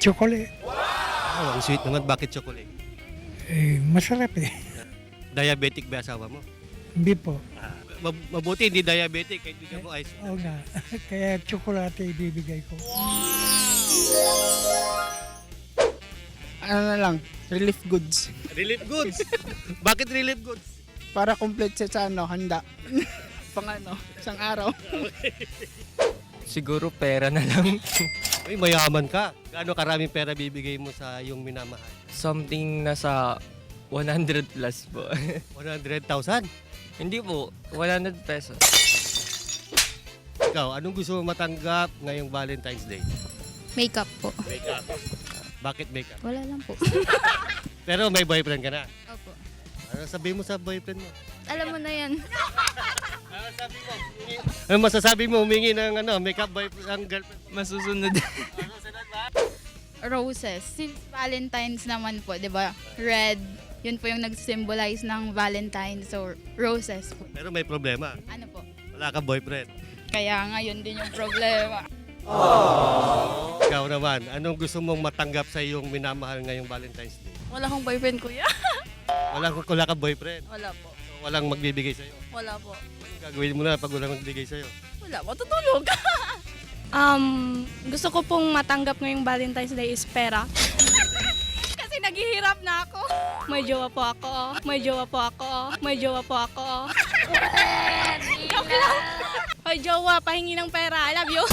chocolate. Oh, ang sweet naman. Bakit chocolate? Masarap eh. Diabetic ba asawa mo? Hindi po. Mabuti hindi diabetic. Kahit bigyan mo ice. Oo nga. Kaya chocolate ibibigay ko. Ano na lang, relief goods. Relief goods. Bakit relief goods? Para complete siya sa handa. Isang araw. Siguro pera na lang. Uy, mayaman ka. Gaano karaming pera bibigay mo sa iyong minamahal? Something nasa 100 plus po. 100,000? Hindi po, 100 pesos. Ikaw, anong gusto mo matanggap ngayong Valentine's Day? Makeup po. Makeup. Bakit makeup? Wala lang po. Pero may boyfriend ka na. Opo. Ano sabihin mo sa boyfriend mo? Alam mo na yan. Ano masasabi mo humingi ng makeup boyfriend ang girlfriend? Masusunod. Roses. Since Valentine's naman po, di ba? Red. Yun po yung nag-symbolize ng Valentine. So, roses po. Pero may problema. Ano po? Wala kang boyfriend. Kaya nga, yun din yung problema. Ikaw naman, anong gusto mong matanggap sa iyong minamahal ngayong Valentine's Day? Wala akong boyfriend, kuya. Wala kang boyfriend. Wala po. So, walang magbibigay sa'yo. Wala po. Anong gagawin mo na pag walang magbibigay sa'yo? Wala po. Tutulog. Gusto ko pong matanggap ngayong Valentine's Day is pera. Kasi naghihirap na ako. May jowa po ako. May jowa po ako. May jowa po ako. Joke lang. Hoy, jowa, pahingi ng pera. I love you.